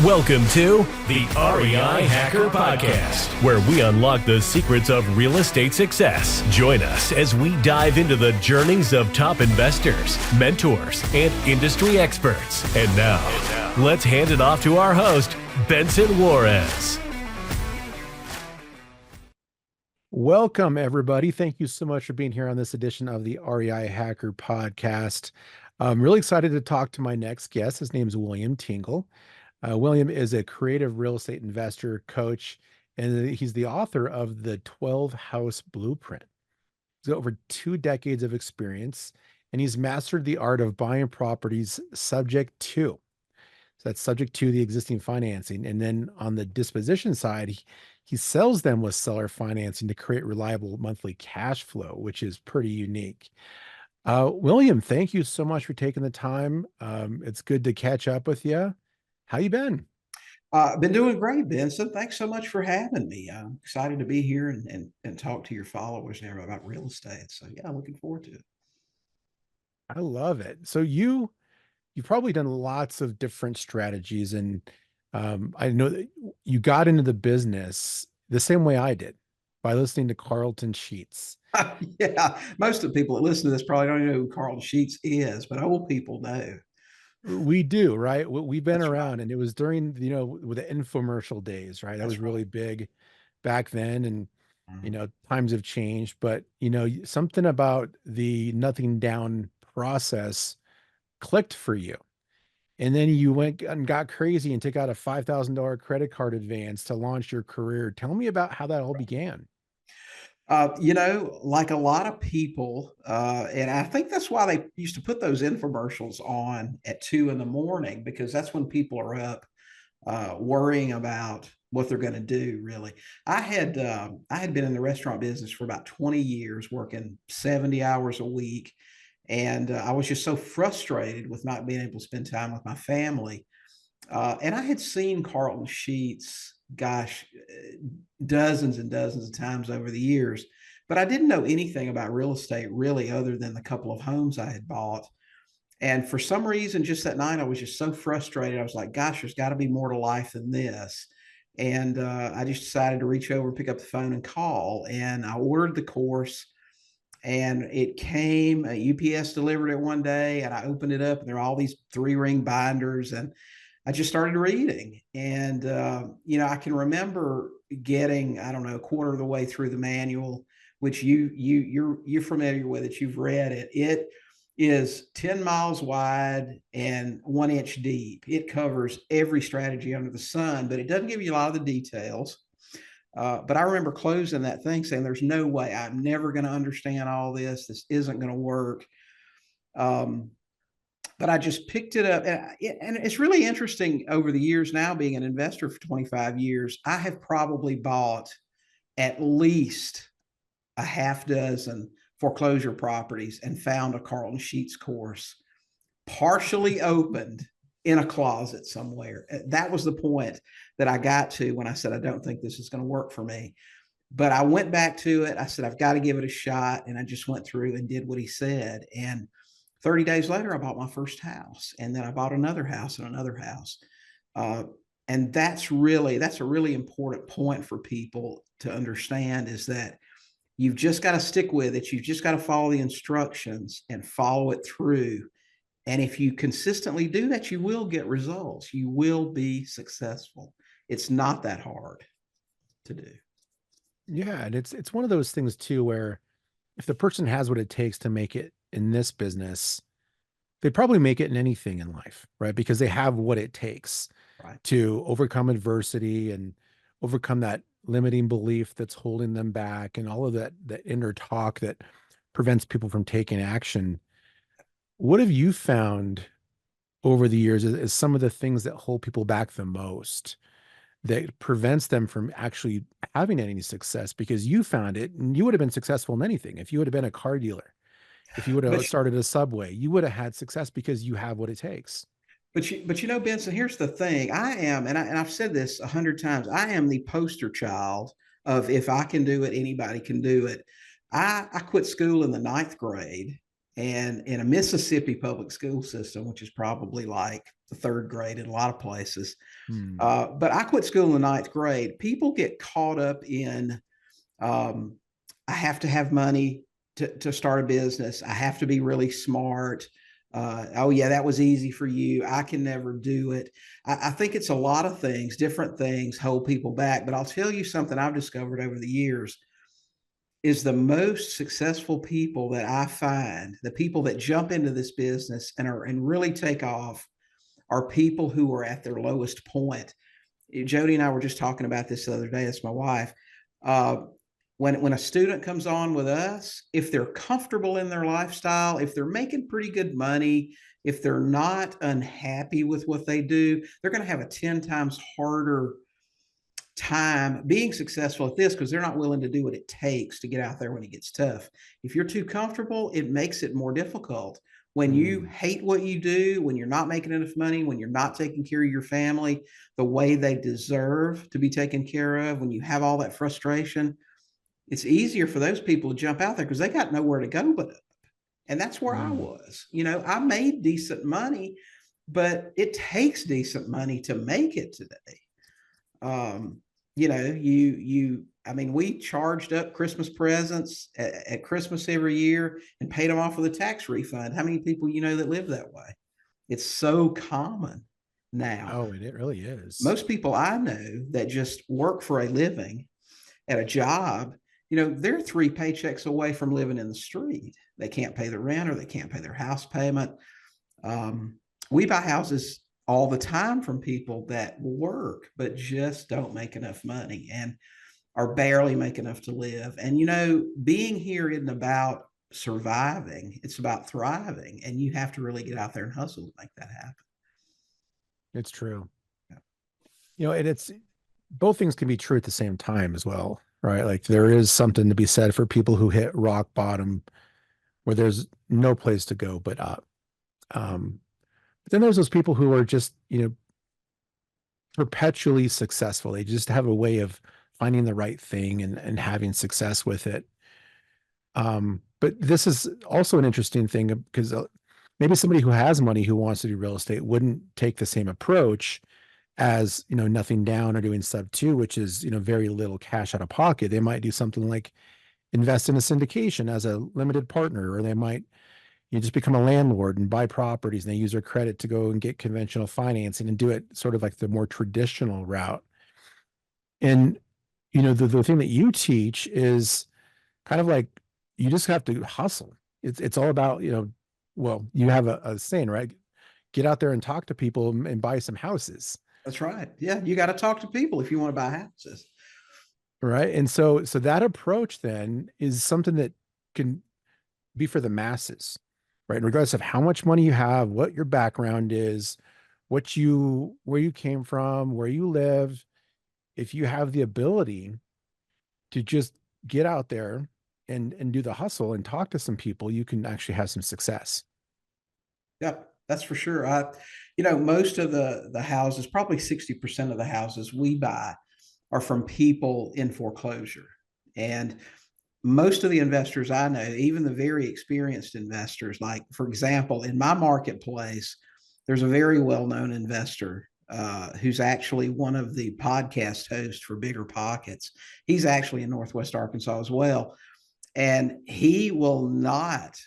Welcome to the REI Hacker Podcast, where we unlock the secrets of real estate success. Join us as we dive into the journeys of top investors, mentors, and industry experts. And now, let's hand it off to our host, Benson Juarez. Welcome, everybody. Thank you so much for being here on this edition of the REI Hacker Podcast. I'm really excited to talk to my next guest. His name is William Tingle. William is a creative real estate investor, coach, and he's the author of the 12-House Blueprint. He's got over 2 decades of experience, and he's mastered the art of buying properties subject to. So that's subject to the existing financing. And then on the disposition side, he sells them with seller financing to create reliable monthly cash flow, which is pretty unique. William, thank you so much for taking the time. It's good to catch up with you. How you been? Been doing great, Benson. Thanks so much for having me. I'm excited to be here and talk to your followers and everybody about real estate. So yeah, looking forward to it. I love it. So you've probably done lots of different strategies, and I know that you got into the business the same way I did, by listening to Carleton Sheets. Yeah, most of the people that listen to this probably don't know who Carleton Sheets is, but old people know. We do, right? We've been That's around, right. and it was during, with the infomercial days, right? That That's was really right. big back then, and Mhm. times have changed, but something about the nothing down process clicked for you. And then you went and got crazy and took out a $5,000 credit card advance to launch your career. Tell me about how that all began. Like a lot of people, and I think that's why they used to put those infomercials on at 2 a.m, because that's when people are up worrying about what they're going to do. Really, I had been in the restaurant business for about 20 years, working 70 hours a week, and I was just so frustrated with not being able to spend time with my family. And I had seen Carleton Sheets, gosh, dozens and dozens of times over the years, but I didn't know anything about real estate really, other than the couple of homes I had bought. And for some reason, just that night, I was just so frustrated. I was like, gosh, there's got to be more to life than this. And I just decided to reach over, pick up the phone and call. And I ordered the course, and it came, UPS delivered it one day, and I opened it up, and there are all these 3-ring binders. And I just started reading. And, I can remember getting, I don't know, a quarter of the way through the manual, which you're familiar with it. You've read it. It is 10 miles wide and 1 inch deep. It covers every strategy under the sun, but it doesn't give you a lot of the details. But I remember closing that thing saying, there's no way, I'm never going to understand all this. This isn't going to work. But I just picked it up. And it's really interesting over the years now, being an investor for 25 years, I have probably bought at least a half dozen foreclosure properties and found a Carleton Sheets course partially opened in a closet somewhere. That was the point that I got to when I said, I don't think this is going to work for me. But I went back to it. I said, I've got to give it a shot. And I just went through and did what he said. And 30 days later, I bought my first house, and then I bought another house and another house. And that's a really important point for people to understand, is that you've just got to stick with it. You've just got to follow the instructions and follow it through. And if you consistently do that, you will get results. You will be successful. It's not that hard to do. Yeah, and it's one of those things too, where if the person has what it takes to make it in this business, they probably make it in anything in life, right? Because they have what it takes Right. to overcome adversity and overcome that limiting belief that's holding them back, and all of that inner talk that prevents people from taking action. What have you found over the years is some of the things that hold people back the most, that prevents them from actually having any success? Because you found it, and you would have been successful in anything. If you would have been a car dealer, if you would have But started a Subway, you would have had success because you have what it takes. but Benson, here's the thing. I am, and I've said this 100 times, I am the poster child of, if I can do it, anybody can do it. I quit school in the 9th grade, and in a Mississippi public school system, which is probably like the third grade in a lot of places. Hmm. But I quit school in the ninth grade. People get caught up in, I have to have money to start a business. I have to be really smart. Oh yeah, that was easy for you. I can never do it. I think it's a lot of things, different things hold people back. But I'll tell you something I've discovered over the years is the most successful people that I find, the people that jump into this business and really take off, are people who are at their lowest point. Jody and I were just talking about this the other day. That's my wife. When a student comes on with us, if they're comfortable in their lifestyle, if they're making pretty good money, if they're not unhappy with what they do, they're going to have a 10 times harder time being successful at this because they're not willing to do what it takes to get out there when it gets tough. If you're too comfortable, it makes it more difficult. When you hate what you do, when you're not making enough money, when you're not taking care of your family the way they deserve to be taken care of, when you have all that frustration, it's easier for those people to jump out there because they got nowhere to go but up. And that's where I was. I made decent money, but it takes decent money to make it today. We charged up Christmas presents at Christmas every year and paid them off with a tax refund. How many people that live that way? It's so common now. Oh, it really is. Most people I know that just work for a living at a job, they're 3 paychecks away from living in the street. They can't pay the rent or they can't pay their house payment. We buy houses all the time from people that work, but just don't make enough money and are barely make enough to live. And, being here isn't about surviving. It's about thriving. And you have to really get out there and hustle to make that happen. It's true. Yeah. And it's both things can be true at the same time as well, right? Like there is something to be said for people who hit rock bottom where there's no place to go but up. But then there's those people who are just, perpetually successful. They just have a way of finding the right thing and having success with it. But this is also an interesting thing because maybe somebody who has money who wants to do real estate wouldn't take the same approach as, nothing down or doing sub 2, which is, very little cash out of pocket. They might do something like invest in a syndication as a limited partner, or they might just become a landlord and buy properties, and they use their credit to go and get conventional financing and do it sort of like the more traditional route. And, the thing that you teach is kind of like, you just have to hustle. It's all about, you have a saying, right? Get out there and talk to people and buy some houses. That's right. Yeah. You got to talk to people if you want to buy houses. Right. And so that approach then is something that can be for the masses, right? Regardless of how much money you have, what your background is, where you came from, where you live. If you have the ability to just get out there and do the hustle and talk to some people, you can actually have some success. Yep, that's for sure. Most of the houses, probably 60% of the houses we buy are from people in foreclosure. And most of the investors I know, even the very experienced investors, like, for example, in my marketplace, there's a very well-known investor who's actually one of the podcast hosts for Bigger Pockets. He's actually in Northwest Arkansas as well. And he will not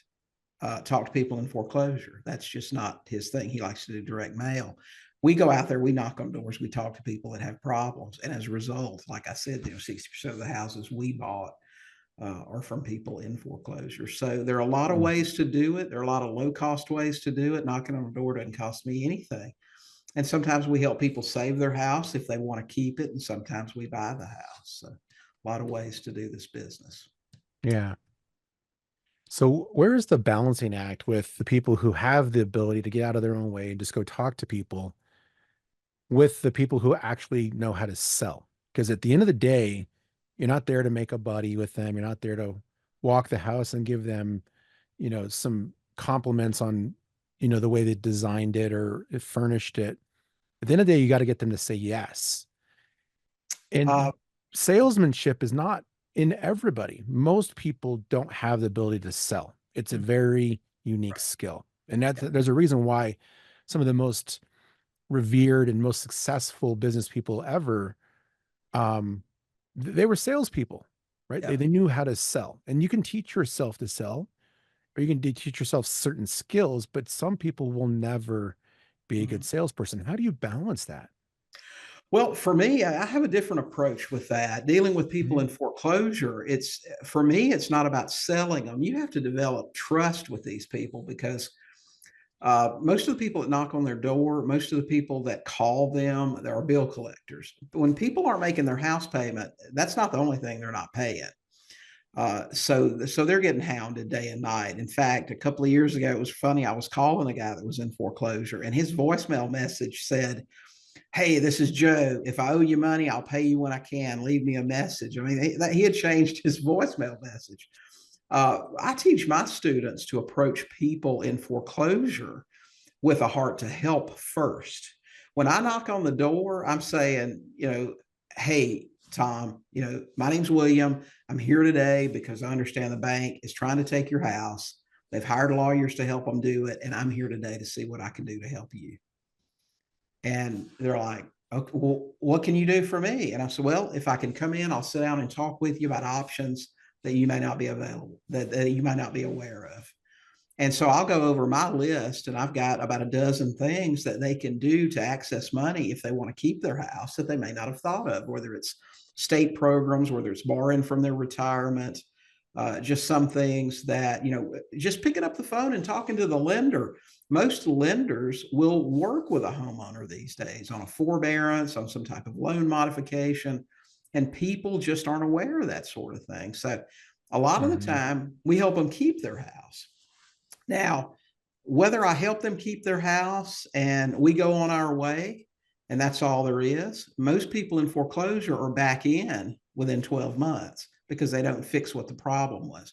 talk to people in foreclosure. That's just not his thing. He likes to do direct mail. We go out there, we knock on doors, we talk to people that have problems. And as a result, like I said, 60% of the houses we bought are from people in foreclosure. So there are a lot of ways to do it. There are a lot of low-cost ways to do it. Knocking on the door doesn't cost me anything. And sometimes we help people save their house if they want to keep it. And sometimes we buy the house. So a lot of ways to do this business. Yeah. So where is the balancing act with the people who have the ability to get out of their own way and just go talk to people with the people who actually know how to sell? Because at the end of the day, you're not there to make a buddy with them. You're not there to walk the house and give them, some compliments on, the way they designed it or furnished it. At the end of the day, you got to get them to say yes. And salesmanship is not in everybody. Most people don't have the ability to sell. It's a very unique skill. And there's a reason why some of the most revered and most successful business people ever, they were salespeople, right? Yeah. They knew how to sell, and you can teach yourself to sell, or you can teach yourself certain skills, but some people will never be a good Mhm. salesperson. How do you balance that? Well, for me, I have a different approach with that. Dealing with people Mhm. in foreclosure, it's for me, it's not about selling them. You have to develop trust with these people because most of the people that knock on their door, most of the people that call them, there are bill collectors. When people aren't making their house payment, that's not the only thing they're not paying. So they're getting hounded day and night. In fact, a couple of years ago, it was funny. I was calling a guy that was in foreclosure, and his voicemail message said, "Hey, this is Joe. If I owe you money, I'll pay you when I can. Leave me a message." I mean, he had changed his voicemail message. I teach my students to approach people in foreclosure with a heart to help first. When I knock on the door, I'm saying, hey, Tom, my name's William. I'm here today because I understand the bank is trying to take your house. They've hired lawyers to help them do it. And I'm here today to see what I can do to help you. And they're like, okay, well, what can you do for me? And I said, well, if I can come in, I'll sit down and talk with you about options that you may not be available, that you might not be aware of. And so I'll go over my list, and I've got about a dozen things that they can do to access money if they want to keep their house that they may not have thought of, whether it's state programs, whether it's borrowing from their retirement, just some things that, just picking up the phone and talking to the lender. Most lenders will work with a homeowner these days on a forbearance, on some type of loan modification, and people just aren't aware of that sort of thing. So a lot of the Mhm. time, we help them keep their house. Now, whether I help them keep their house and we go on our way, and that's all there is, most people in foreclosure are back in within 12 months because they don't fix what the problem was.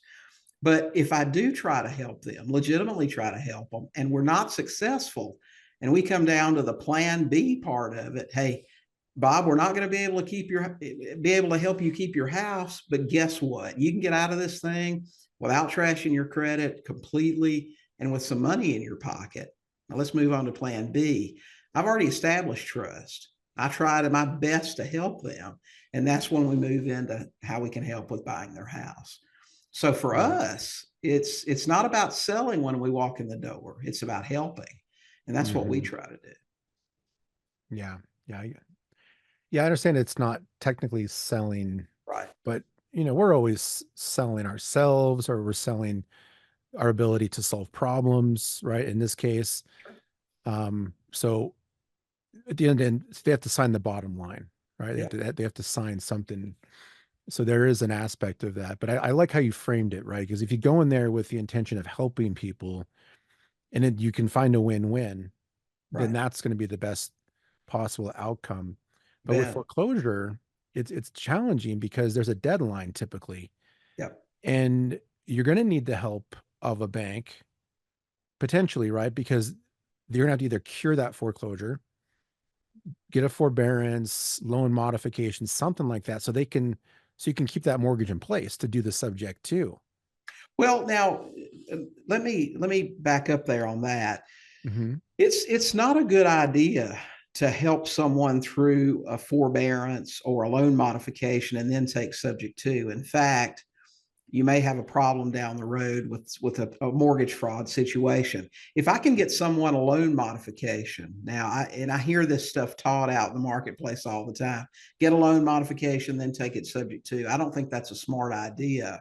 But if I do try to help them, legitimately try to help them, and we're not successful, and we come down to the plan B part of it, hey, Bob, we're not going to be able to help you keep your house, but guess what? You can get out of this thing without trashing your credit completely and with some money in your pocket. Now let's move on to plan B. I've already established trust. I tried my best to help them. And that's when we move into how we can help with buying their house. So for Right. us, it's not about selling when we walk in the door. It's about helping. And that's what we Mhm. try to do. Yeah. Yeah. Yeah. I understand it's not technically selling, Right. but we're always selling ourselves, or we're selling our ability to solve problems, right? In this case. So at the end, they have to sign the bottom line, right? Yeah. They have to sign something. So there is an aspect of that, but I like how you framed it, right? Because if you go in there with the intention of helping people, and then you can find a win-win, then Right. that's going to be the best possible outcome. But with Ben. foreclosure, it's challenging because there's a deadline typically, Yep. and you're going to need the help of a bank potentially, right? Because you're going to have to either cure that foreclosure, get a forbearance, loan modification, something like that, so you can keep that mortgage in place to do the subject too. Well, now let me back up there on that. Hmm. It's not a good idea to help someone through a forbearance or a loan modification and then take subject to. In fact, you may have a problem down the road with a mortgage fraud situation. If I can get someone a loan modification now, I hear this stuff taught out in the marketplace all the time. Get a loan modification, then take it subject to. I don't think that's a smart idea.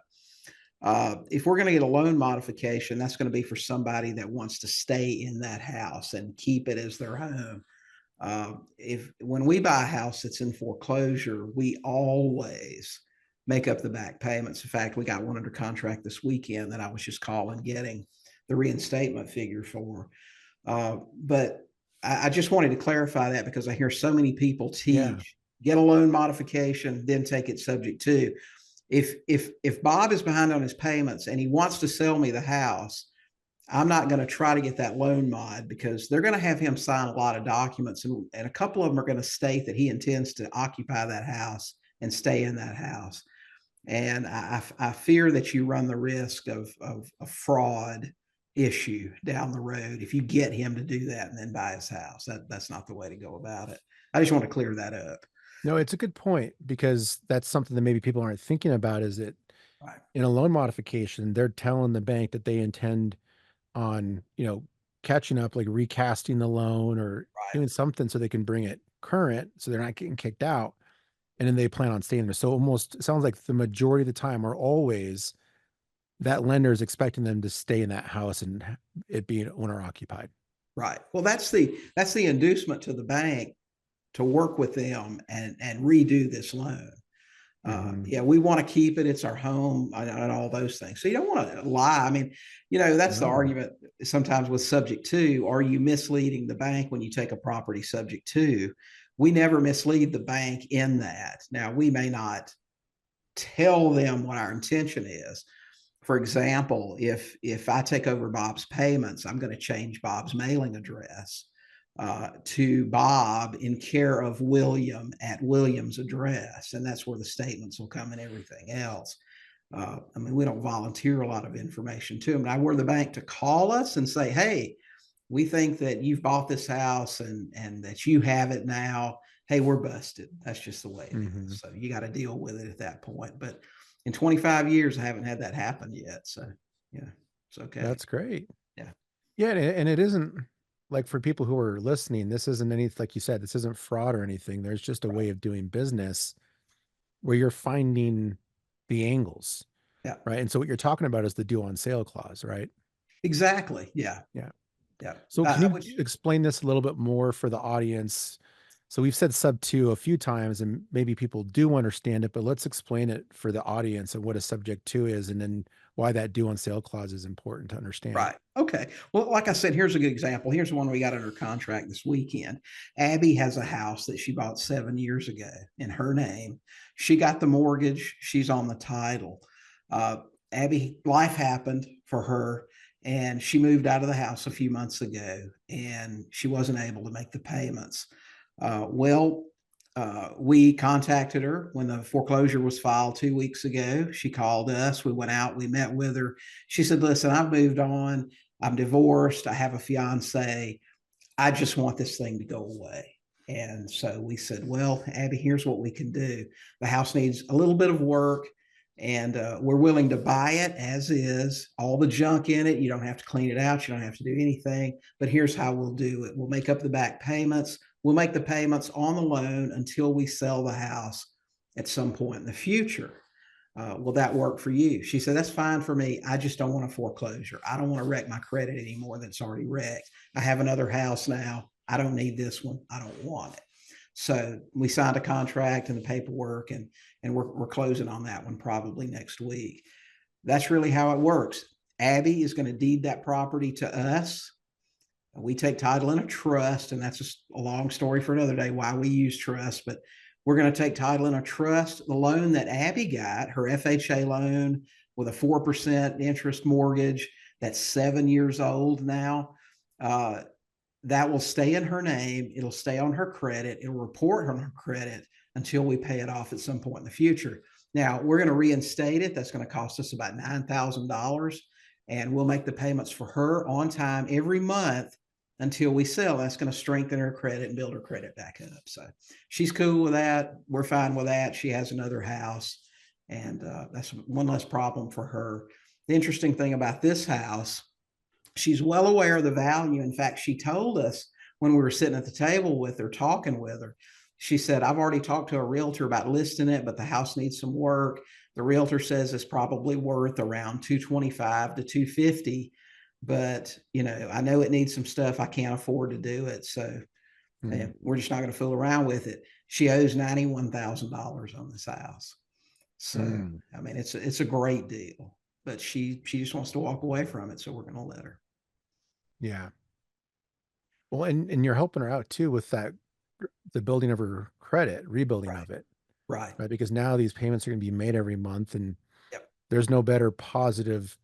If we're going to get a loan modification, that's going to be for somebody that wants to stay in that house and keep it as their home. If when we buy a house that's in foreclosure, we always make up the back payments. In fact, we got one under contract this weekend that I was just calling, getting the reinstatement figure for. But I just wanted to clarify that because I hear so many people Yeah. teach get a loan modification, then take it subject to. If Bob is behind on his payments and he wants to sell me the house, I'm not going to try to get that loan mod because they're going to have him sign a lot of documents, and a couple of them are going to state that he intends to occupy that house and stay in that house. And I fear that you run the risk of fraud issue down the road if you get him to do that and then buy his house. That's not the way to go about it. I just want to clear that up. No, it's a good point, because that's something that maybe people aren't thinking about, is that Right. in a loan modification, they're telling the bank that they intend on, catching up, like recasting the loan or Right. doing something so they can bring it current so they're not getting kicked out. And then they plan on staying there. So almost it sounds like the majority of the time, or always, that lender is expecting them to stay in that house and it being owner occupied. Right. Well, that's the inducement to the bank to work with them and redo this loan. Yeah, we want to keep it. It's our home and all those things. So you don't want to lie. I mean, that's the argument sometimes with subject to. Are you misleading the bank when you take a property subject to? We never mislead the bank in that. Now, we may not tell them what our intention is. For example, if I take over Bob's payments, I'm going to change Bob's mailing address to Bob in care of William at William's address. And that's where the statements will come and everything else. I mean, we don't volunteer a lot of information to them. And I want the bank to call us and say, hey, we think that you've bought this house and that you have it now. Hey, we're busted. That's just the way it is. So you got to deal with it at that point. But in 25 years, I haven't had that happen yet. So yeah, it's okay. That's great. Yeah. Yeah. And it isn't, like, for people who are listening, this isn't anything, like you said, this isn't fraud or anything. There's just a way of doing business where you're finding the angles. Yeah. Right. And so what you're talking about is the due on sale clause, right? Exactly. Yeah. Yeah. Yeah. So can you explain this a little bit more for the audience? So we've said sub 2 a few times, and maybe people do understand it, but let's explain it for the audience and what a subject to is, and then why that due on sale clause is important to understand. Right. Okay. Well, like I said, here's a good example. Here's one we got under contract this weekend. Abby has a house that she bought 7 years ago in her name. She got the mortgage. She's on the title. Abby, life happened for her, and she moved out of the house a few months ago, and she wasn't able to make the payments. We contacted her when the foreclosure was filed 2 weeks ago. She called us. We went out. We met with her. She said, listen, I've moved on. I'm divorced. I have a fiance. I just want this thing to go away. And so we said, well, Abby, here's what we can do. The house needs a little bit of work, and we're willing to buy it as is, all the junk in it. You don't have to clean it out. You don't have to do anything. But here's how we'll do it. We'll make up the back payments. We'll make the payments on the loan until we sell the house at some point in the future. Will that work for you? She said, that's fine for me. I just don't want a foreclosure. I don't want to wreck my credit any more than it's already wrecked. I have another house now. I don't need this one. I don't want it. So we signed a contract and the paperwork, and we're closing on that one probably next week. That's really how it works. Abby is going to deed that property to us. We take title in a trust, and that's a long story for another day why we use trust, but we're going to take title in a trust. The loan that Abby got, her FHA loan with a 4% interest mortgage that's 7 years old now, that will stay in her name. It'll stay on her credit. It'll report on her credit until we pay it off at some point in the future. Now, we're going to reinstate it. That's going to cost us about $9,000, and we'll make the payments for her on time every month until we sell. That's going to strengthen her credit and build her credit back up. So she's cool with that. We're fine with that. She has another house, and that's one less problem for her. The interesting thing about this house, she's well aware of the value. In fact, she told us when we were sitting at the table with her, talking with her, she said, I've already talked to a realtor about listing it, but the house needs some work. The realtor says it's probably worth around $225 to $250. But, I know it needs some stuff. I can't afford to do it. So we're just not going to fool around with it. She owes $91,000 on this house. So, I mean, it's a great deal, but she just wants to walk away from it. So we're going to let her. Yeah. Well, and you're helping her out too with that, the building of her credit, rebuilding of it. Right. Because now these payments are going to be made every month, and there's no better positive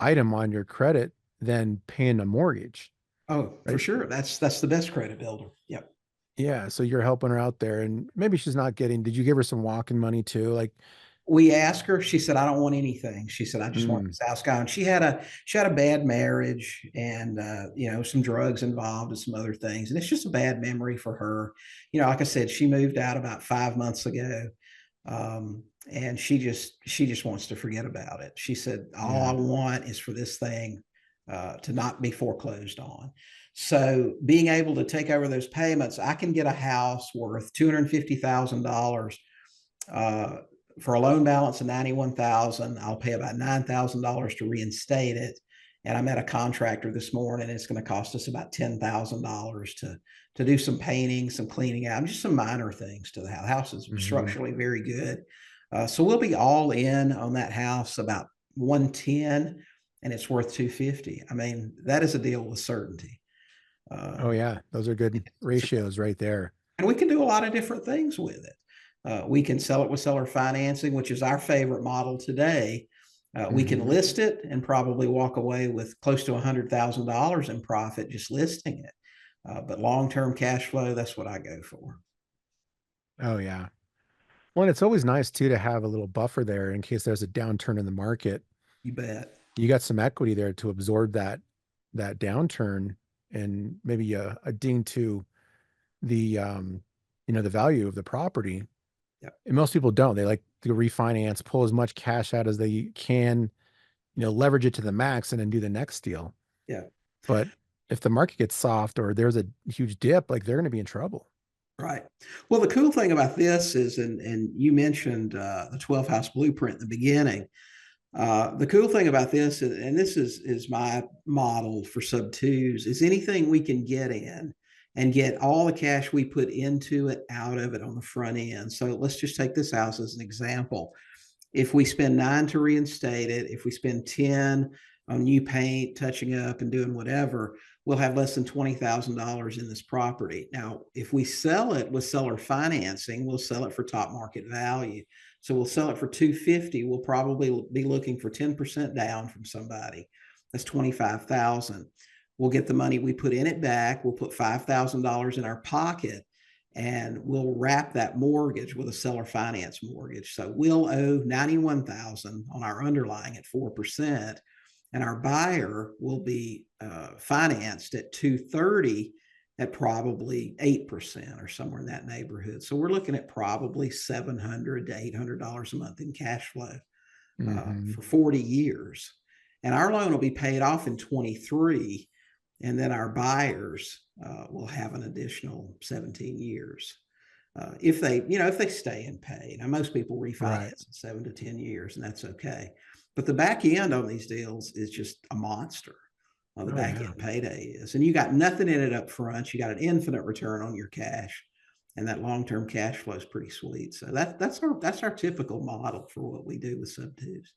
item on your credit than paying a mortgage. Oh, for sure. That's the best credit builder. Yep. Yeah. So you're helping her out there, and maybe she's not getting, did you give her some walking money too? Like We asked her. She said, "I don't want anything." She said, "I just want Mm, this house gone." She had a bad marriage, and some drugs involved and some other things, and it's just a bad memory for her. Like I said, she moved out about 5 months ago, and she just wants to forget about it. She said, "All I yeah. want is for this thing to not be foreclosed on." So being able to take over those payments, I can get a house worth $250,000 uh, for a loan balance of 91,000. I'll pay about $9,000 to reinstate it. And I met a contractor this morning. It's going to cost us about $10,000 to do some painting, some cleaning out, and just some minor things to the house. The house is structurally very good. So we'll be all in on that house about 110, and it's worth 250. I mean, that is a deal with certainty. Oh yeah, those are good ratios right there. And we can do a lot of different things with it. We can sell it with seller financing, which is our favorite model today. We can list it and probably walk away with close to $100,000 in profit just listing it. But long-term cash flow, that's what I go for. Oh yeah. Well, and it's always nice too to have a little buffer there in case there's a downturn in the market. You bet. You got some equity there to absorb that downturn and maybe a ding to the the value of the property. Yep. And most people don't. They like to refinance, pull as much cash out as they can, leverage it to the max and then do the next deal. Yeah. But if the market gets soft or there's a huge dip, like they're going to be in trouble. Right. Well, the cool thing about this is, and you mentioned the 12 house blueprint in the beginning. The cool thing about this, and this is my model for sub twos, is anything we can get in and get all the cash we put into it out of it on the front end. So let's just take this house as an example. If we spend 9 to reinstate it, if we spend 10 on new paint, touching up and doing whatever, we'll have less than $20,000 in this property. Now, if we sell it with seller financing, we'll sell it for top market value. So we'll sell it for 250. We'll probably be looking for 10% down from somebody. That's 25,000. We'll get the money we put in it back. We'll put $5,000 in our pocket, and we'll wrap that mortgage with a seller finance mortgage. So we'll owe 91,000 on our underlying at 4%, and our buyer will be financed at 230 at probably 8% or somewhere in that neighborhood. So we're looking at probably $700 to $800 a month in cash flow for 40 years. And our loan will be paid off in 23. And then our buyers will have an additional 17 years. If they stay and pay. Now, most people refinance in 7 to 10 years, and that's okay. But the back end on these deals is just a monster. The back end payday is, and you got nothing in it up front. You got an infinite return on your cash, and that long-term cash flow is pretty sweet. So that's our typical model for what we do with sub twos.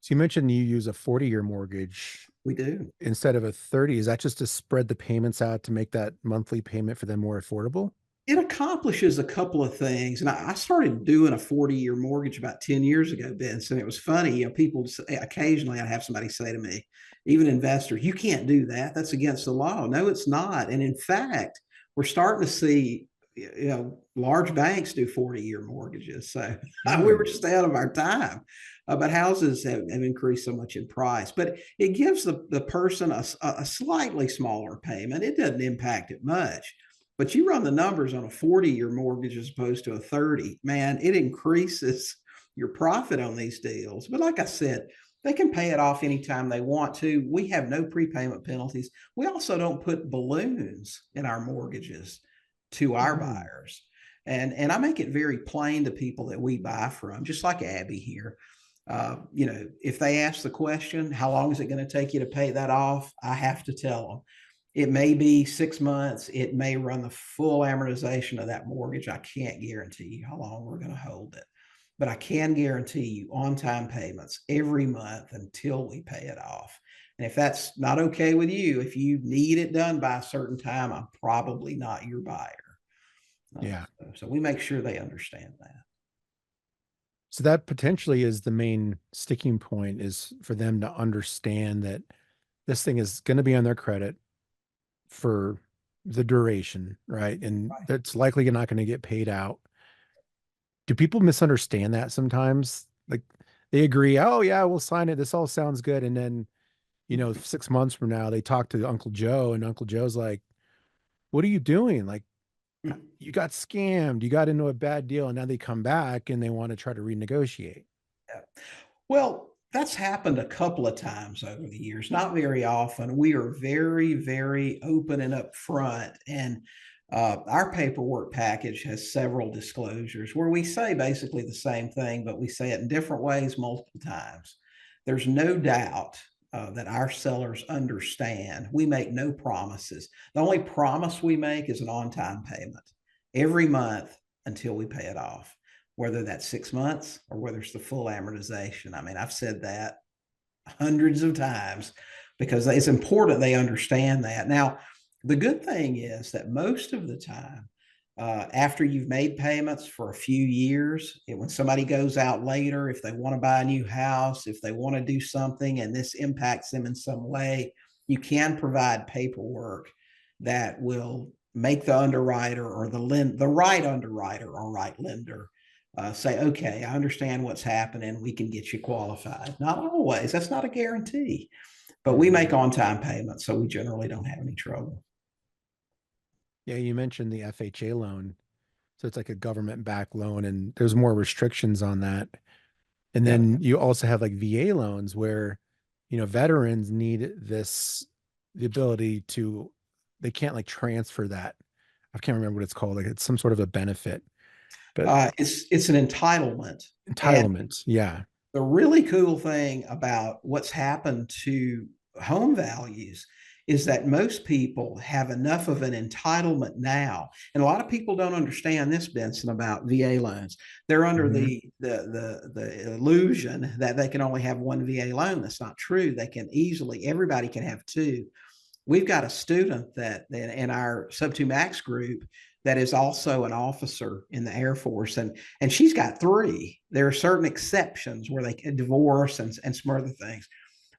So you mentioned you use a 40-year mortgage. We do. Instead of a 30. Is that just to spread the payments out to make that monthly payment for them more affordable? It accomplishes a couple of things. And I started doing a 40-year mortgage about 10 years ago, Vince. And it was funny, people occasionally I'd have somebody say to me, even investors, "You can't do that. That's against the law." No, it's not. And in fact, we're starting to see, large banks do 40-year mortgages. So we were just out of our time. But houses have increased so much in price. But it gives the person a slightly smaller payment. It doesn't impact it much. But you run the numbers on a 40-year mortgage as opposed to a 30, man, it increases your profit on these deals. But like I said, they can pay it off anytime they want to. We have no prepayment penalties. We also don't put balloons in our mortgages to our buyers. And I make it very plain to people that we buy from, just like Abby here. If they ask the question, how long is it going to take you to pay that off? I have to tell them. It may be 6 months. It may run the full amortization of that mortgage. I can't guarantee you how long we're going to hold it, but I can guarantee you on-time payments every month until we pay it off. And if that's not okay with you, if you need it done by a certain time, I'm probably not your buyer. Yeah. So we make sure they understand that. So that potentially is the main sticking point, is for them to understand that this thing is going to be on their credit for the duration, right? And that's likely not going to get paid out. Do people misunderstand that sometimes? Like they agree, oh yeah, we'll sign it. This all sounds good. And then, 6 months from now, they talk to Uncle Joe, and Uncle Joe's like, what are you doing? Like, you got scammed, you got into a bad deal, and now they come back and they want to try to renegotiate. Yeah. Well, that's happened a couple of times over the years, not very often. We are very, very open and upfront. And our paperwork package has several disclosures where we say basically the same thing, but we say it in different ways multiple times. There's no doubt that our sellers understand. We make no promises. The only promise we make is an on-time payment every month until we pay it off, whether that's 6 months or whether it's the full amortization. I mean, I've said that hundreds of times because it's important they understand that. Now, the good thing is that most of the time, after you've made payments for a few years, when somebody goes out later, if they want to buy a new house, if they want to do something and this impacts them in some way, you can provide paperwork that will make the underwriter or the right underwriter or right lender say, okay, I understand what's happening. We can get you qualified. Not always. That's not a guarantee. But we make on-time payments, so we generally don't have any trouble. Yeah, you mentioned the FHA loan. So it's like a government-backed loan, and there's more restrictions on that. And Yeah. then you also have like VA loans where, veterans need the ability to, they can't like transfer that. I can't remember what it's called. Like it's some sort of a benefit, but It's an entitlement. And entitlement. Yeah. the really cool thing about what's happened to home values is that most people have enough of an entitlement now. And a lot of people don't understand this, Benson, about VA loans. They're under the illusion that they can only have one VA loan. That's not true. Everybody can have two. We've got a student that in our Sub 2 Max group that is also an officer in the Air Force, and she's got three. There are certain exceptions where they can divorce and some other things.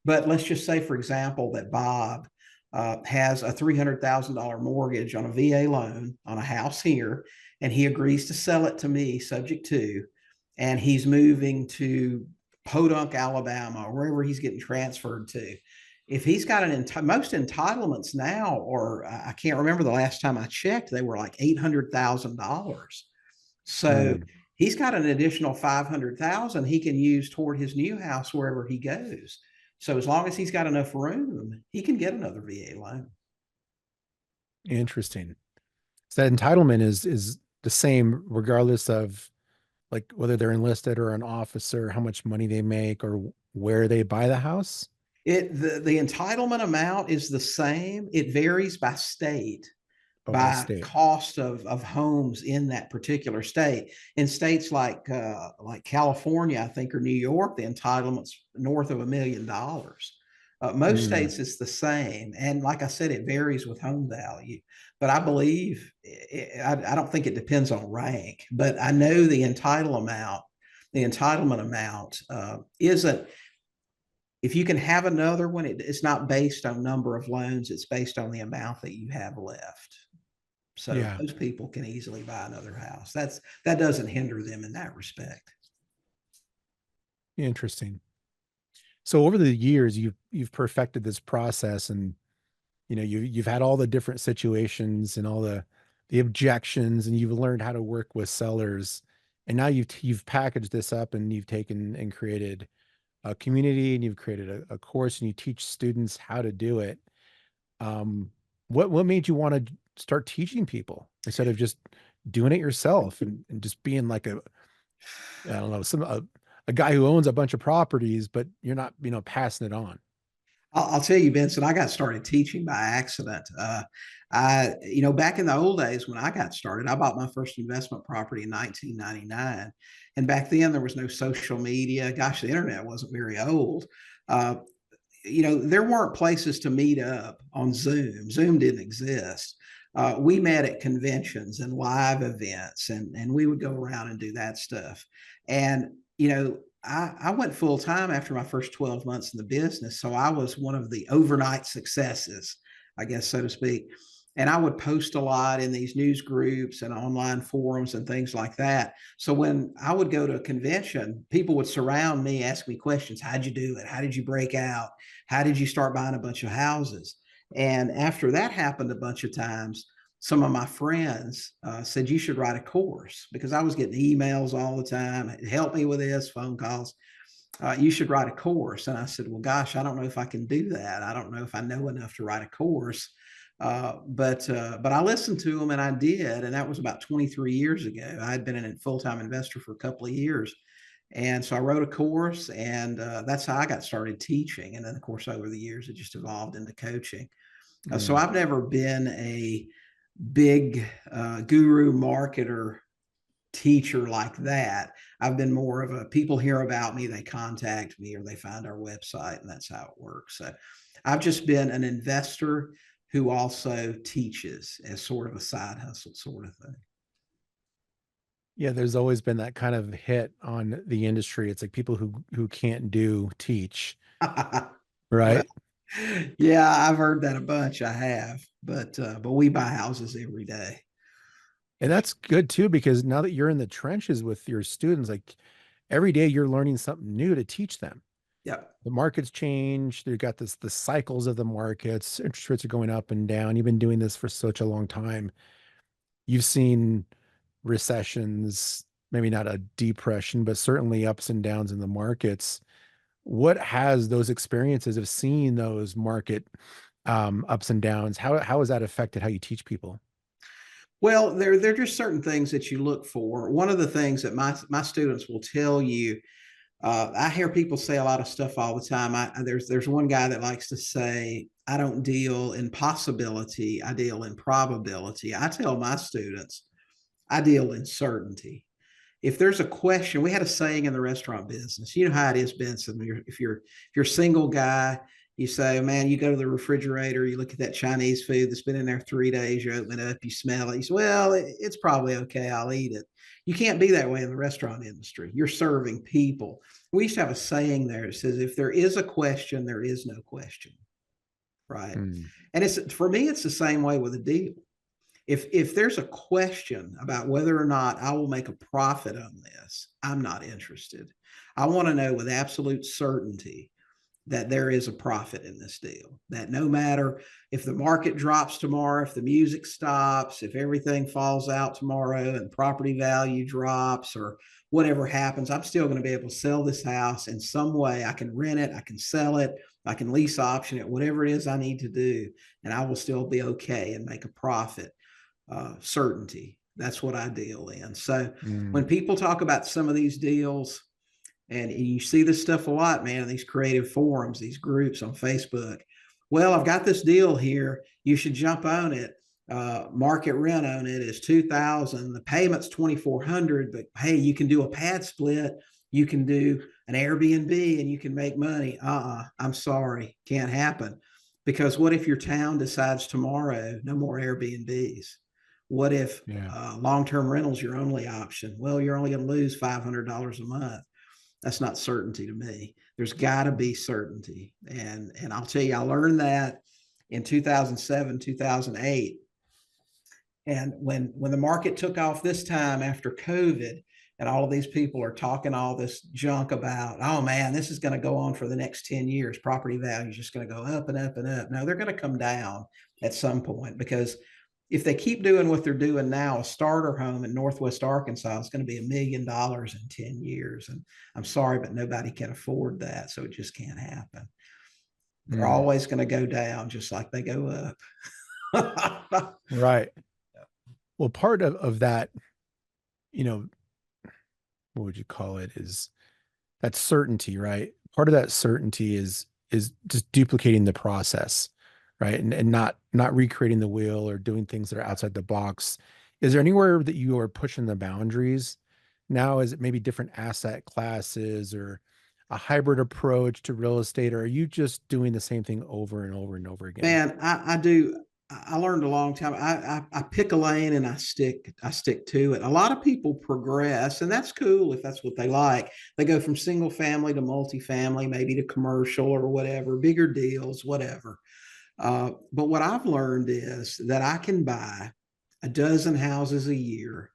But let's just say, for example, that Bob has a $300,000 mortgage on a VA loan on a house here, and he agrees to sell it to me subject to, and he's moving to Podunk, Alabama, or wherever he's getting transferred to. If he's got most entitlements now, or I can't remember the last time I checked, they were like $800,000. So he's got an additional 500,000 he can use toward his new house wherever he goes. So as long as he's got enough room, he can get another VA loan. Interesting. So that entitlement is the same regardless of like whether they're enlisted or an officer, how much money they make, or where they buy the house. The entitlement amount is the same. It varies by state, by cost of homes in that particular state. In states like California, I think, or New York, the entitlement's north of $1 million. Most states it's the same, and like I said, it varies with home value. But I believe I don't think it depends on rank, but I know the entitlement amount isn't. If you can have another one, it's not based on number of loans. It's based on the amount that you have left. So those people can easily buy another house. That doesn't hinder them in that respect. Interesting. So over the years, you've perfected this process, and you've had all the different situations and all the objections, and you've learned how to work with sellers, and now you've packaged this up, and you've taken and created a community, and you've created a course, and you teach students how to do it. What made you want to start teaching people instead of just doing it yourself and just being like I don't know, a guy who owns a bunch of properties, but you're not, passing it on? I'll tell you, Benson, I got started teaching by accident. Back in the old days when I got started, I bought my first investment property in 1999. And back then there was no social media. Gosh, the internet wasn't very old. There weren't places to meet up on Zoom. Zoom didn't exist. We met at conventions and live events, and we would go around and do that stuff. And, I went full time after my first 12 months in the business. So I was one of the overnight successes, I guess, so to speak. And I would post a lot in these news groups and online forums and things like that. So when I would go to a convention, people would surround me, ask me questions. How'd you do it? How did you break out? How did you start buying a bunch of houses? And after that happened a bunch of times, some of my friends said, you should write a course, because I was getting emails all the time. Help me with this, phone calls. You should write a course. And I said, well, gosh, I don't know if I can do that. I don't know if I know enough to write a course. But I listened to them, and I did. And that was about 23 years ago. I had been a full-time investor for a couple of years. And so I wrote a course, and that's how I got started teaching. And then, of course, over the years, it just evolved into coaching. So I've never been a big guru marketer teacher like that. I've been more of a, people hear about me, they contact me, or they find our website, and that's how it works. So I've just been an investor who also teaches as sort of a side hustle sort of thing. Yeah, there's always been that kind of hit on the industry. It's like people who can't do teach, right? Well, yeah, I've heard that a bunch. I have, but we buy houses every day. And that's good too, because now that you're in the trenches with your students, like every day you're learning something new to teach them. Yep. The markets change. They've got the cycles of the markets. Interest rates are going up and down. You've been doing this for such a long time. You've seen recessions, maybe not a depression, but certainly ups and downs in the markets. What has those experiences of seeing those market ups and downs, how has that affected how you teach people? Well, there are just certain things that you look for. One of the things that my students will tell you, I hear people say a lot of stuff all the time. There's one guy that likes to say, I don't deal in possibility, I deal in probability. I tell my students, I deal in certainty. If there's a question, we had a saying in the restaurant business. You know how it is, Benson. If you're a single guy, you say, man, you go to the refrigerator, you look at that Chinese food that's been in there 3 days, you open it up, you smell it, you say, well, it's probably okay, I'll eat it. You can't be that way in the restaurant industry. You're serving people. We used to have a saying there that says, if there is a question, there is no question. Right. And for me, it's the same way with a deal. If there's a question about whether or not I will make a profit on this, I'm not interested. I want to know with absolute certainty that there is a profit in this deal, that no matter if the market drops tomorrow, if the music stops, if everything falls out tomorrow and property value drops or whatever happens, I'm still going to be able to sell this house in some way. I can rent it, I can sell it, I can lease option it, whatever it is I need to do, and I will still be okay and make a profit. Certainty. That's what I deal in. So when people talk about some of these deals, and you see this stuff a lot, man, in these creative forums, these groups on Facebook. Well, I've got this deal here. You should jump on it. Market rent on it is $2,000. The payment's $2,400, but hey, you can do a pad split. You can do an Airbnb and you can make money. I'm sorry, can't happen. Because what if your town decides tomorrow, no more Airbnbs? What if long-term rentals your only option? Well, you're only going to lose $500 a month. That's not certainty to me. There's got to be certainty. And I'll tell you, I learned that in 2007, 2008. And when the market took off this time after COVID, and all of these people are talking all this junk about, oh man, this is going to go on for the next 10 years. Property value is just going to go up and up and up. No, they're going to come down at some point, because if they keep doing what they're doing now, a starter home in Northwest Arkansas is going to be $1 million in 10 years. And I'm sorry, but nobody can afford that. So it just can't happen. They're always going to go down just like they go up. Right. Well, part of that, what would you call it, is that certainty, right? Part of that certainty is just duplicating the process, right? And not recreating the wheel or doing things that are outside the box. Is there anywhere that you are pushing the boundaries now? Is it maybe different asset classes or a hybrid approach to real estate, or are you just doing the same thing over and over and over again? Man, I do. I learned a long time. I pick a lane and I stick to it. A lot of people progress, and that's cool if that's what they like. They go from single family to multifamily, maybe to commercial or whatever, bigger deals, whatever. But what I've learned is that I can buy a dozen houses a year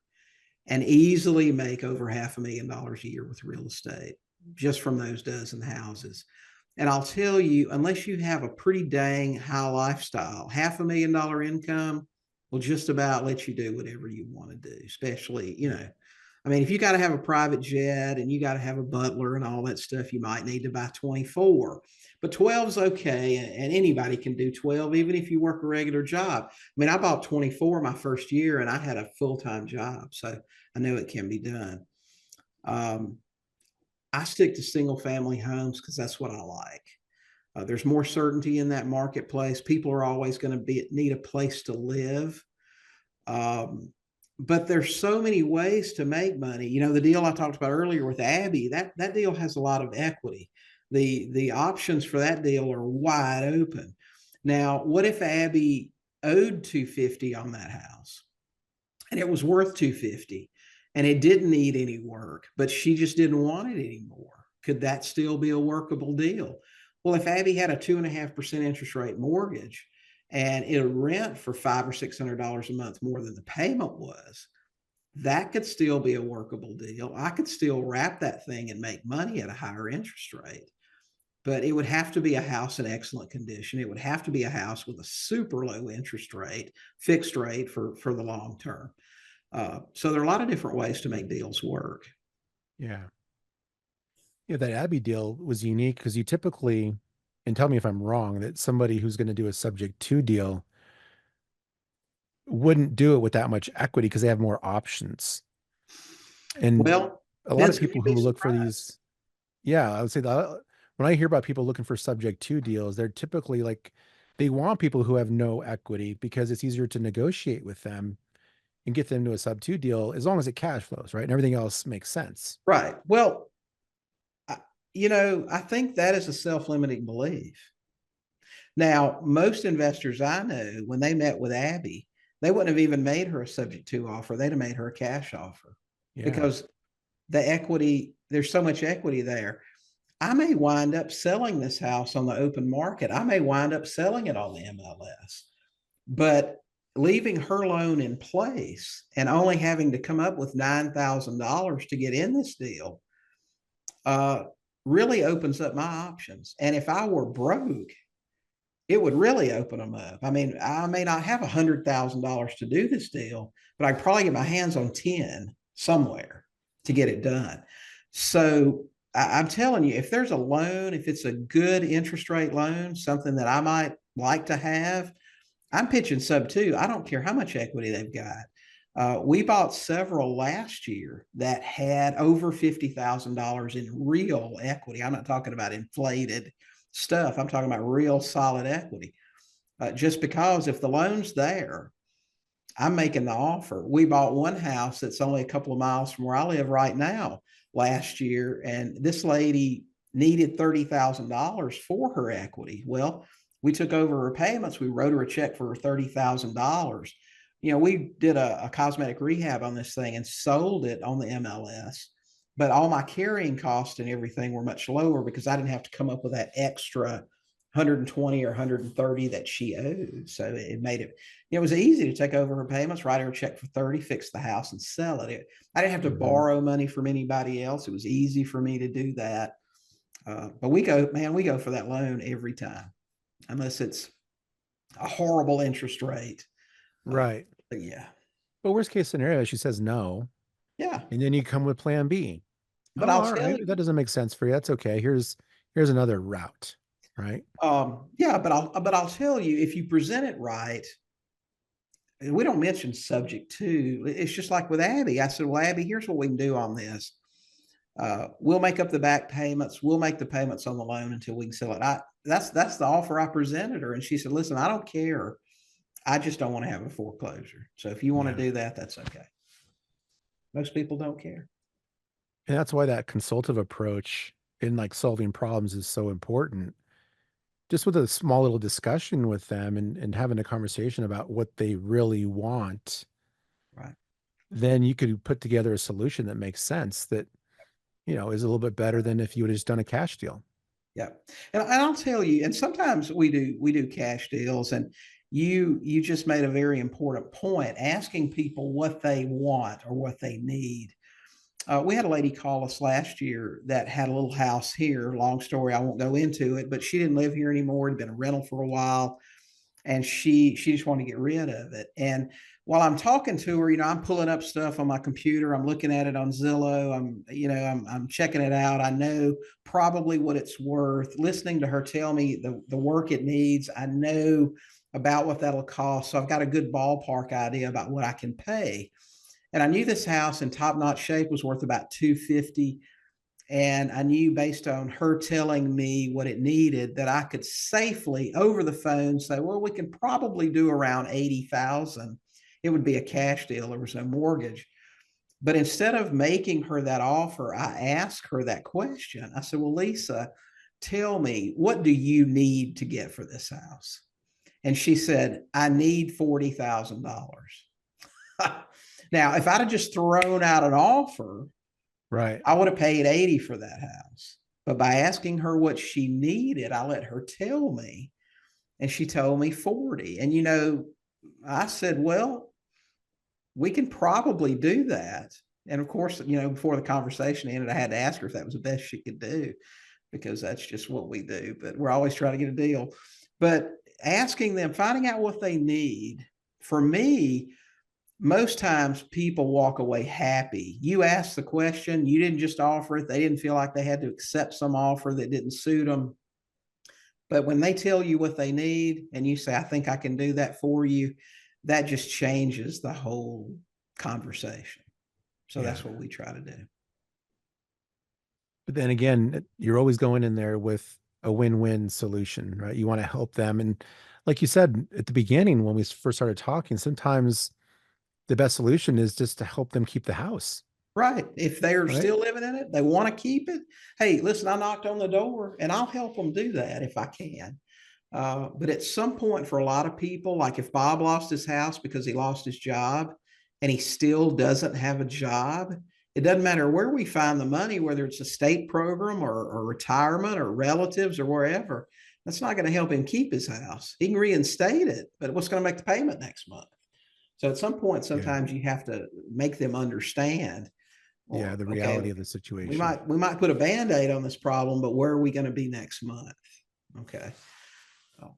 and easily make over $500,000 a year with real estate just from those dozen houses. And I'll tell you, unless you have a pretty dang high lifestyle, $500,000 income will just about let you do whatever you want to do, especially, I mean, if you got to have a private jet and you got to have a butler and all that stuff, you might need to buy 24. But 12 is okay, and anybody can do 12, even if you work a regular job. I mean, I bought 24 my first year, and I had a full-time job, so I know it can be done. I stick to single-family homes because that's what I like. There's more certainty in that marketplace. People are always going to need a place to live. But there's so many ways to make money. The deal I talked about earlier with Abby, that deal has a lot of equity. The options for that deal are wide open. Now, what if Abby owed $250 on that house and it was worth $250 and it didn't need any work, but she just didn't want it anymore? Could that still be a workable deal? Well, if Abby had a 2.5% interest rate mortgage and it would rent for $500 or $600 a month more than the payment was, that could still be a workable deal. I could still wrap that thing and make money at a higher interest rate, but it would have to be a house in excellent condition. It would have to be a house with a super low interest rate, fixed rate for the long term. So there are a lot of different ways to make deals work. Yeah. Yeah, that Abby deal was unique because you typically, and tell me if I'm wrong, that somebody who's going to do a subject to deal wouldn't do it with that much equity because they have more options. And Well, a lot of people who look for these, I would say that when I hear about people looking for subject to deals, they're typically like, they want people who have no equity because it's easier to negotiate with them and get them to a sub two deal as long as it cash flows, right? And everything else makes sense. Right. Well, I think that is a self-limiting belief. Now, most investors I know, when they met with Abby, they wouldn't have even made her a subject to offer. They'd have made her a cash offer because the equity, there's so much equity there. I may wind up selling this house on the open market. I may wind up selling it on the MLS, but leaving her loan in place and only having to come up with $9,000 to get in this deal really opens up my options. And if I were broke, it would really open them up. I mean, I may not have $100,000 to do this deal, but I probably get my hands on 10 somewhere to get it done. So I'm telling you, if there's a loan, if it's a good interest rate loan, something that I might like to have, I'm pitching sub two. I don't care how much equity they've got. We bought several last year that had over $50,000 in real equity. I'm not talking about inflated stuff. I'm talking about real solid equity. Just because if the loan's there, I'm making the offer. We bought one house that's only a couple of miles from where I live right now last year, and this lady needed $30,000 for her equity. Well, we took over her payments. We wrote her a check for $30,000. We did a cosmetic rehab on this thing and sold it on the MLS, but all my carrying costs and everything were much lower because I didn't have to come up with that extra 120 or 130 that she owed. So it made it, it was easy to take over her payments, write her a check for 30, fix the house and sell it. I didn't have to borrow money from anybody else. It was easy for me to do that. But we go for that loan every time, unless it's a horrible interest rate. Right. But yeah. But worst case scenario, she says no. Yeah. And then you come with plan B. But I'll tell you, that doesn't make sense for you. That's okay. Here's another route. Right. Yeah, but I'll tell you, if you present it right, we don't mention subject to. It's just like with Abby. I said, well, Abby, here's what we can do on this. We'll make up the back payments. We'll make the payments on the loan until we can sell it. That's the offer I presented her. And she said, listen, I don't care. I just don't want to have a foreclosure. So if you want to do that, that's okay. Most people don't care. And that's why that consultative approach in like solving problems is so important. Just with a small little discussion with them and having a conversation about what they really want. Right. Then you could put together a solution that makes sense that, is a little bit better than if you would have just done a cash deal. Yeah. And I'll tell you, and sometimes we do cash deals, and you just made a very important point, asking people what they want or what they need. We had a lady call us last year that had a little house here. Long story, I won't go into it, but she didn't live here anymore. It'd been a rental for a while, and she just wanted to get rid of it. And while I'm talking to her, I'm pulling up stuff on my computer. I'm looking at it on Zillow. I'm checking it out. I know probably what it's worth. Listening to her tell me the work it needs, I know about what that'll cost. So I've got a good ballpark idea about what I can pay. And I knew this house in top-notch shape was worth about 250. And I knew based on her telling me what it needed that I could safely over the phone say, well, we can probably do around 80,000. It would be a cash deal. There was no mortgage. But instead of making her that offer, I asked her that question. I said, well, Lisa, tell me, what do you need to get for this house? And she said, I need $40,000. Now, if I'd have just thrown out an offer, Right. I would have paid 80 for that house. But by asking her what she needed, I let her tell me, and she told me 40. And I said, well, we can probably do that. And of course, before the conversation ended, I had to ask her if that was the best she could do, because that's just what we do. But we're always trying to get a deal. But asking them, finding out what they need, for me, most times people walk away happy. You asked the question, you didn't just offer it. They didn't feel like they had to accept some offer that didn't suit them. But when they tell you what they need and you say, I think I can do that for you, that just changes the whole conversation. So that's what we try to do. But then again, you're always going in there with a win-win solution, right? You want to help them. And like you said at the beginning, when we first started talking, sometimes the best solution is just to help them keep the house. Right. If they're Right. still living in it, they want to keep it. Hey, listen, I knocked on the door, and I'll help them do that if I can. But at some point, for a lot of people, like if Bob lost his house because he lost his job and he still doesn't have a job, it doesn't matter where we find the money, whether it's a state program or retirement or relatives or wherever, that's not going to help him keep his house. He can reinstate it, but what's going to make the payment next month? So at some point, sometimes you have to make them understand. Yeah, the reality of the situation. We might put a Band-Aid on this problem, but where are we going to be next month? Okay.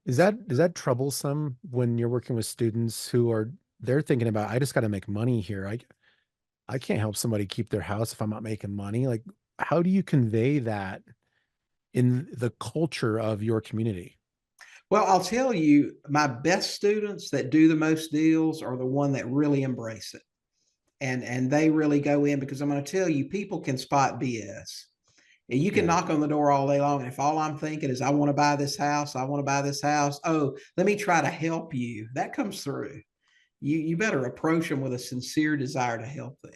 Is that troublesome when you're working with students who they're thinking about, I just got to make money here. I can't help somebody keep their house if I'm not making money. Like, how do you convey that in the culture of your community? Well, I'll tell you, my best students that do the most deals are the one that really embrace it. And they really go in, because I'm going to tell you, people can spot BS. And you can knock on the door all day long. And if all I'm thinking is, I want to buy this house, I want to buy this house. Oh, let me try to help you. That comes through. You better approach them with a sincere desire to help them.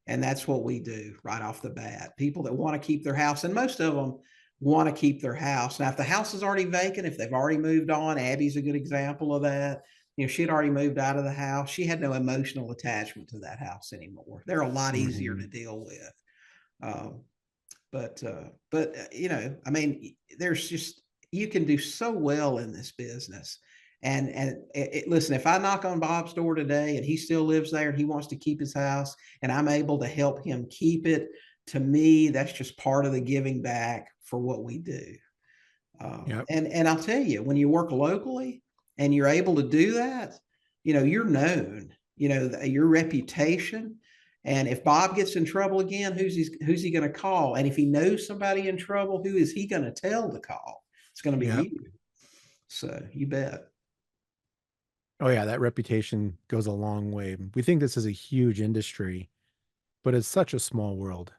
And that's what we do right off the bat. People that want to keep their house, and most of them want to keep their house. Now, if the house is already vacant, if they've already moved on, Abby's a good example of that. She had already moved out of the house. She had no emotional attachment to that house anymore. They're a lot easier to deal with. But I mean, there's just, you can do so well in this business. And listen, if I knock on Bob's door today and he still lives there and he wants to keep his house and I'm able to help him keep it, to me, that's just part of the giving back for what we do. And I'll tell you, when you work locally and you're able to do that, you're known, your reputation. And if Bob gets in trouble again, who's he going to call? And if he knows somebody in trouble, who is he going to tell to call? It's going to be you. So you bet. Oh yeah, that reputation goes a long way. We think this is a huge industry, but it's such a small world,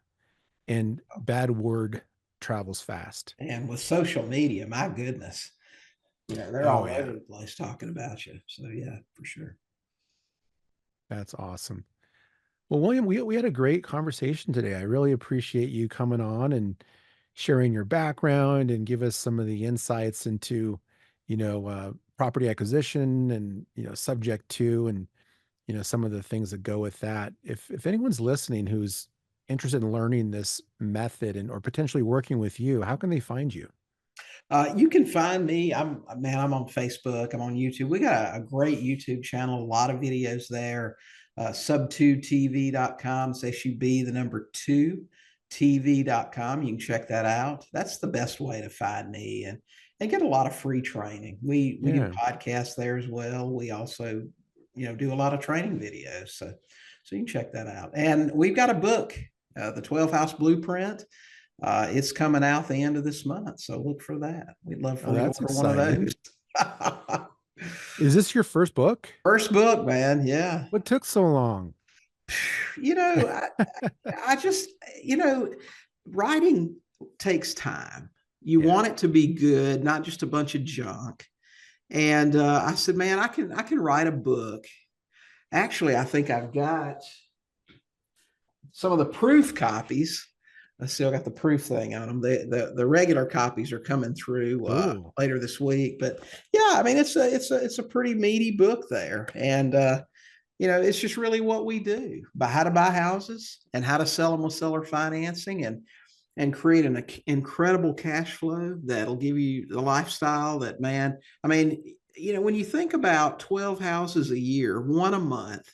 and bad word travels fast. And with social media, my goodness, they're all over the place talking about you. So yeah, for sure. That's awesome. Well, William, we had a great conversation today. I really appreciate you coming on and sharing your background and give us some of the insights into, property acquisition and, subject to, and, some of the things that go with that. If anyone's listening who's interested in learning this method or potentially working with you, how can they find you? You can find me. I'm on Facebook. I'm on YouTube. We got a great YouTube channel, a lot of videos there. Sub2tv.com, SUB, the number 2, TV.com. You can check that out. That's the best way to find me and get a lot of free training. We do podcasts there as well. We also, do a lot of training videos. So you can check that out. And we've got a book, the 12 House Blueprint. It's coming out the end of this month, so look for that. We'd love for you to order one of those. Is this your first book? First book, man. Yeah. What took so long? I just, writing takes time. You want it to be good, not just a bunch of junk. And I said, man, I can write a book. Actually, I think I've got some of the proof copies. I still got the proof thing on them. The regular copies are coming through later this week. But yeah, I mean, it's a pretty meaty book there. And, it's just really what we do, how to buy houses and how to sell them with seller financing and create an incredible cash flow that'll give you the lifestyle that, man, I mean, when you think about 12 houses a year, one a month,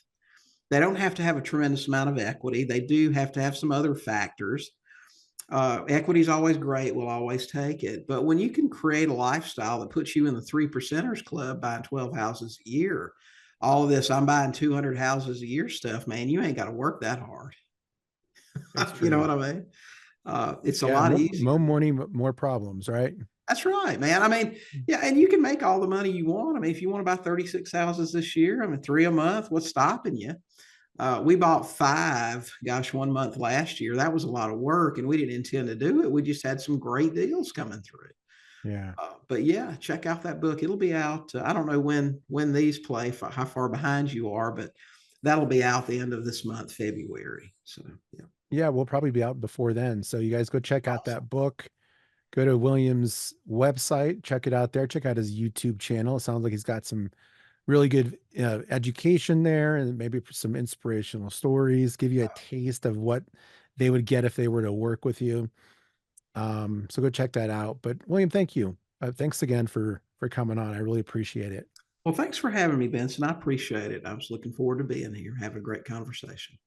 they don't have to have a tremendous amount of equity. They do have to have some other factors. Equity is always great. We'll always take it. But when you can create a lifestyle that puts you in the 3%ers club buying 12 houses a year, all of this, I'm buying 200 houses a year stuff, man, you ain't got to work that hard. You know what I mean? It's a lot easier. More money, more problems, right? That's right, man. I mean, yeah, and you can make all the money you want. I mean, if you want to buy 36 houses this year, I mean, 3 a month, what's stopping you? We bought 5, 1 month last year. That was a lot of work, and we didn't intend to do it. We just had some great deals coming through. Yeah. But yeah, check out that book. It'll be out. I don't know when these play, how far behind you are, but that'll be out the end of this month, February. So yeah. Yeah, we'll probably be out before then. So you guys go check out that book. Go to William's website, check it out there. Check out his YouTube channel. It sounds like he's got some really good education there and maybe some inspirational stories, give you a taste of what they would get if they were to work with you. So go check that out. But William, thank you. Thanks again for coming on. I really appreciate it. Well, thanks for having me, Benson. I appreciate it. I was looking forward to being here, having a great conversation.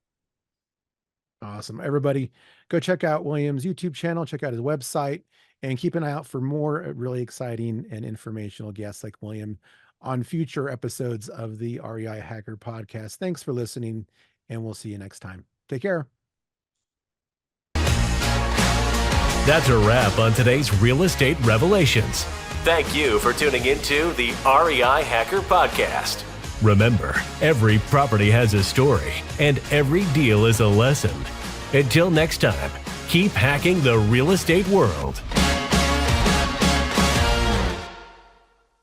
Awesome. Everybody, go check out William's YouTube channel, check out his website, and keep an eye out for more really exciting and informational guests like William on future episodes of the REI Hacker Podcast. Thanks for listening, and we'll see you next time. Take care. That's a wrap on today's Real Estate Revelations. Thank you for tuning into the REI Hacker Podcast. Remember, every property has a story, and every deal is a lesson. Until next time, keep hacking the real estate world.